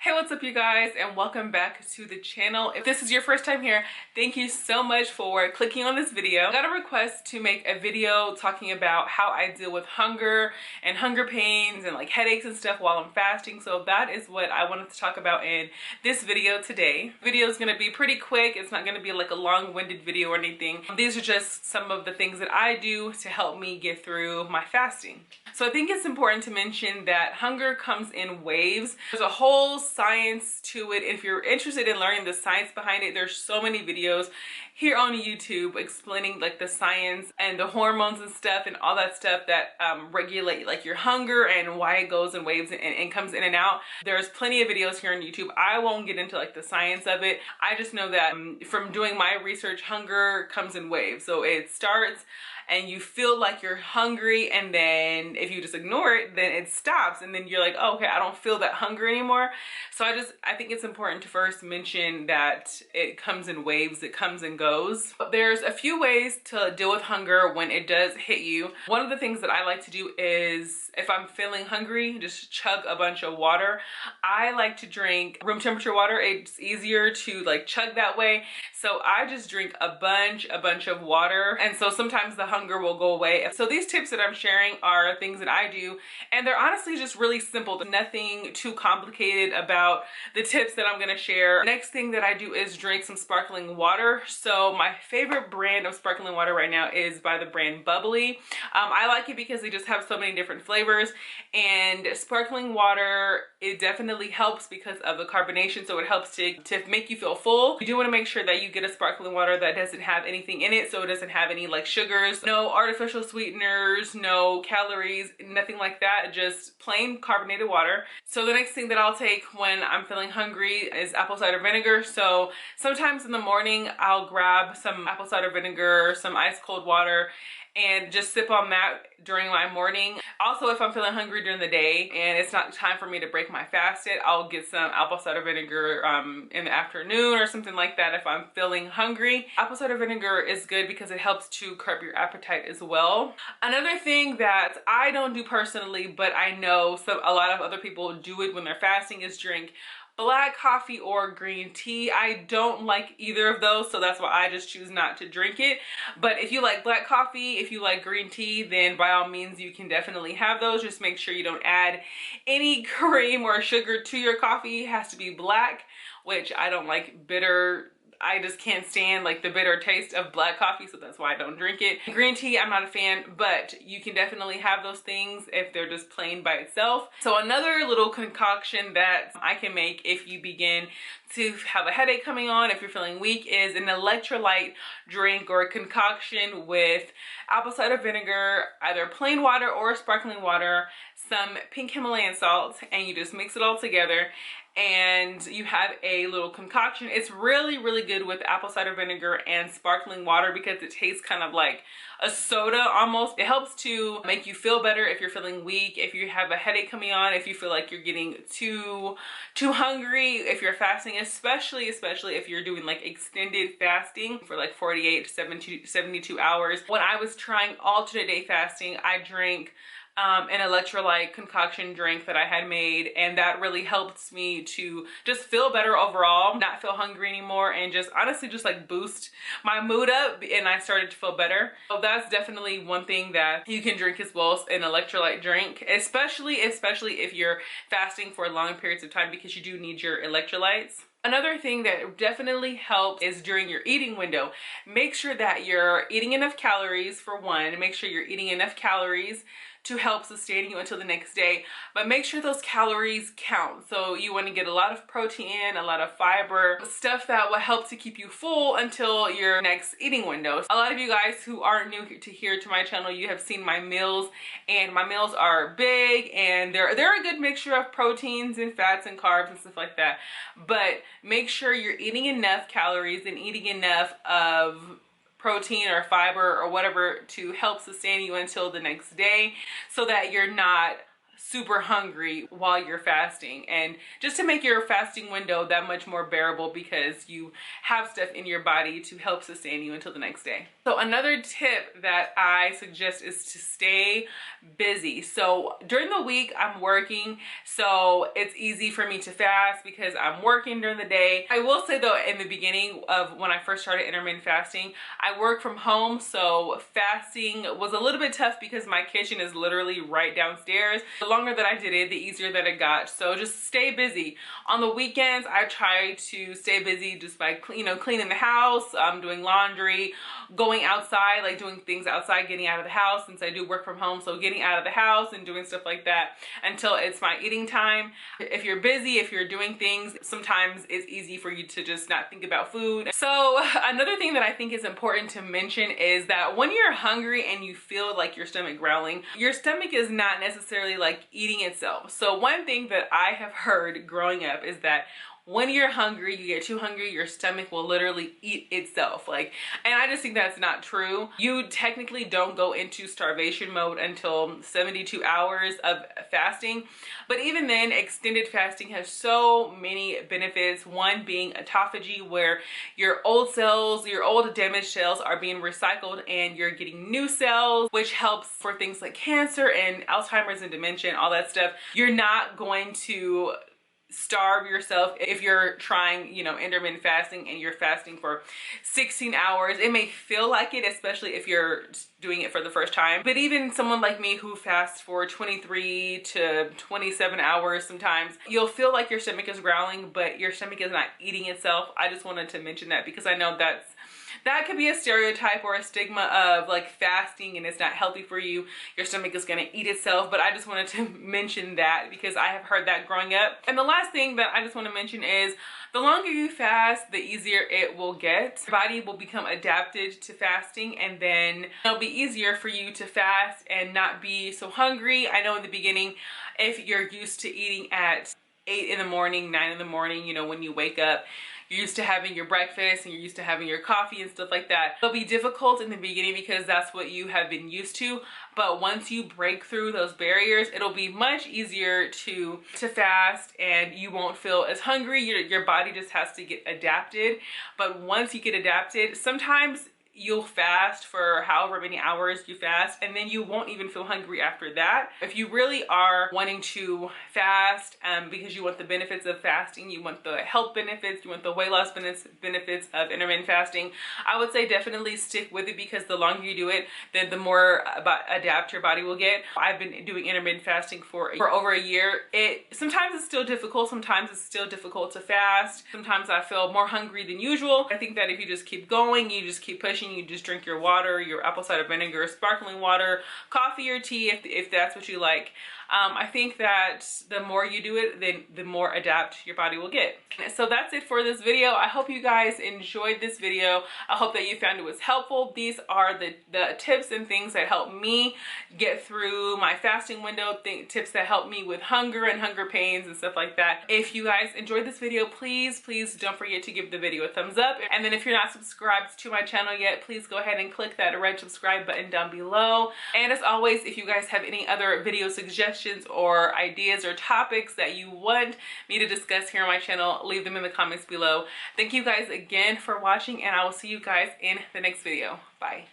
Hey, what's up you guys, and welcome back to the channel. If this is your first time here, thank you so much for clicking on this video. I got a request to make a video talking about how I deal with hunger and hunger pains and like headaches and stuff while I'm fasting. So that is what I wanted to talk about in this video today. The video is going to be pretty quick. It's not going to be like a long-winded video or anything. These are just some of the things that I do to help me get through my fasting. So I think it's important to mention that hunger comes in waves. There's a whole science to it. If you're interested in learning the science behind it, there's so many videos here on YouTube explaining like the science and the hormones and stuff and all that stuff that regulate like your hunger and why it goes in waves and comes in and out. There's plenty of videos here on YouTube. I won't get into like the science of it. I just know that from doing my research, hunger comes in waves. So it starts and you feel like you're hungry, and then if you just ignore it, then it stops, and then you're like, oh, okay, I don't feel that hunger anymore. So I think it's important to first mention that it comes in waves, it comes and goes. But there's a few ways to deal with hunger when it does hit you. One of the things that I like to do is, if I'm feeling hungry, just chug a bunch of water. I like to drink room temperature water. It's easier to like chug that way. So I just drink a bunch of water. And so sometimes the hunger will go away. So these tips that I'm sharing are things that I do, and they're honestly just really simple. There's nothing too complicated about the tips that I'm gonna share. Next thing that I do is drink some sparkling water. So my favorite brand of sparkling water right now is by the brand Bubbly. I like it because they just have so many different flavors, and sparkling water, it definitely helps because of the carbonation. So it helps to make you feel full. You do want to make sure that you get a sparkling water that doesn't have anything in it. So it doesn't have any like sugars, no artificial sweeteners, no calories, nothing like that, just plain carbonated water. So the next thing that I'll take when I'm feeling hungry is apple cider vinegar. So sometimes in the morning I'll grab some apple cider vinegar, some ice cold water, and just sip on that during my morning. Also, if I'm feeling hungry during the day and it's not time for me to break my fast yet, I'll get some apple cider vinegar in the afternoon or something like that if I'm feeling hungry. Apple cider vinegar is good because it helps to curb your appetite as well. Another thing that I don't do personally, but I know a lot of other people do it when they're fasting, is drink black coffee or green tea. I don't like either of those, so that's why I just choose not to drink it. But if you like black coffee, if you like green tea, then by all means you can definitely have those. Just make sure you don't add any cream or sugar to your coffee. It has to be black, which I don't like bitter. I just can't stand like the bitter taste of black coffee, so that's why I don't drink it. Green tea, I'm not a fan, but you can definitely have those things if they're just plain by itself. So another little concoction that I can make if you begin to have a headache coming on, if you're feeling weak, is an electrolyte drink or a concoction with apple cider vinegar, either plain water or sparkling water, some pink Himalayan salt, and you just mix it all together and you have a little concoction. It's really good with apple cider vinegar and sparkling water because it tastes kind of like a soda almost. It helps to make you feel better if you're feeling weak, if you have a headache coming on, if you feel like you're getting too hungry, if you're fasting, especially if you're doing like extended fasting for like 48 to 72 hours. When I was trying alternate day fasting, I drank an electrolyte concoction drink that I had made, and that really helped me to just feel better overall, not feel hungry anymore, and just honestly just like boost my mood up, and I started to feel better. So that's definitely one thing that you can drink as well, an electrolyte drink, especially if you're fasting for long periods of time, because you do need your electrolytes. Another thing that definitely helps is during your eating window. Make sure that you're eating enough calories, for one. Make sure you're eating enough calories to help sustain you until the next day, but make sure those calories count. So you want to get a lot of protein, a lot of fiber, stuff that will help to keep you full until your next eating window. A lot of you guys who are new to my channel, you have seen my meals, and my meals are big, and they're a good mixture of proteins and fats and carbs and stuff like that. But make sure you're eating enough calories and eating enough of protein or fiber or whatever to help sustain you until the next day, so that you're not super hungry while you're fasting, and just to make your fasting window that much more bearable because you have stuff in your body to help sustain you until the next day. So another tip that I suggest is to stay busy. So during the week I'm working, so it's easy for me to fast because I'm working during the day. I will say though, in the beginning of when I first started intermittent fasting, I work from home, so fasting was a little bit tough because my kitchen is literally right downstairs. The longer that I did it, the easier that it got. So just stay busy. On the weekends, I try to stay busy just by cleaning the house, doing laundry, going outside, like doing things outside, getting out of the house, since I do work from home. So getting out of the house and doing stuff like that until it's my eating time. If you're busy, if you're doing things, sometimes it's easy for you to just not think about food. So another thing that I think is important to mention is that when you're hungry and you feel like your stomach growling, your stomach is not necessarily like eating itself. So one thing that I have heard growing up is that when you're hungry, you get too hungry, your stomach will literally eat itself. And I just think that's not true. You technically don't go into starvation mode until 72 hours of fasting. But even then, extended fasting has so many benefits. One being autophagy, where your old cells, your old damaged cells are being recycled and you're getting new cells, which helps for things like cancer and Alzheimer's and dementia and all that stuff. You're not going to starve yourself if you're trying intermittent fasting and you're fasting for 16 hours. It may feel like it, especially if you're doing it for the first time, but even someone like me who fasts for 23 to 27 hours, sometimes you'll feel like your stomach is growling, but your stomach is not eating itself. I just wanted to mention that because I know that could be a stereotype or a stigma of like fasting and it's not healthy for you. Your stomach is going to eat itself. But I just wanted to mention that because I have heard that growing up. And the last thing that I just want to mention is the longer you fast, the easier it will get. Your body will become adapted to fasting, and then it'll be easier for you to fast and not be so hungry. I know in the beginning, if you're used to eating at 8 in the morning, 9 in the morning, when you wake up, you're used to having your breakfast and you're used to having your coffee and stuff like that. It'll be difficult in the beginning because that's what you have been used to. But once you break through those barriers, it'll be much easier to fast and you won't feel as hungry. Your body just has to get adapted. But once you get adapted, sometimes you'll fast for however many hours you fast, and then you won't even feel hungry after that. If you really are wanting to fast because you want the benefits of fasting, you want the health benefits, you want the weight loss benefits of intermittent fasting, I would say definitely stick with it, because the longer you do it, then the more adapt your body will get. I've been doing intermittent fasting for over a year. Sometimes it's still difficult. Sometimes it's still difficult to fast. Sometimes I feel more hungry than usual. I think that if you just keep going, you just keep pushing, you just drink your water, your apple cider vinegar, sparkling water, coffee or tea if that's what you like. I think that the more you do it, then the more adapt your body will get. So that's it for this video. I hope you guys enjoyed this video. I hope that you found it was helpful. These are the tips and things that help me get through my fasting window, tips that help me with hunger and hunger pains and stuff like that. If you guys enjoyed this video, please don't forget to give the video a thumbs up. And then if you're not subscribed to my channel yet, please go ahead and click that red subscribe button down below. And as always, if you guys have any other video suggestions or ideas or topics that you want me to discuss here on my channel, leave them in the comments below. Thank you guys again for watching, and I will see you guys in the next video. Bye.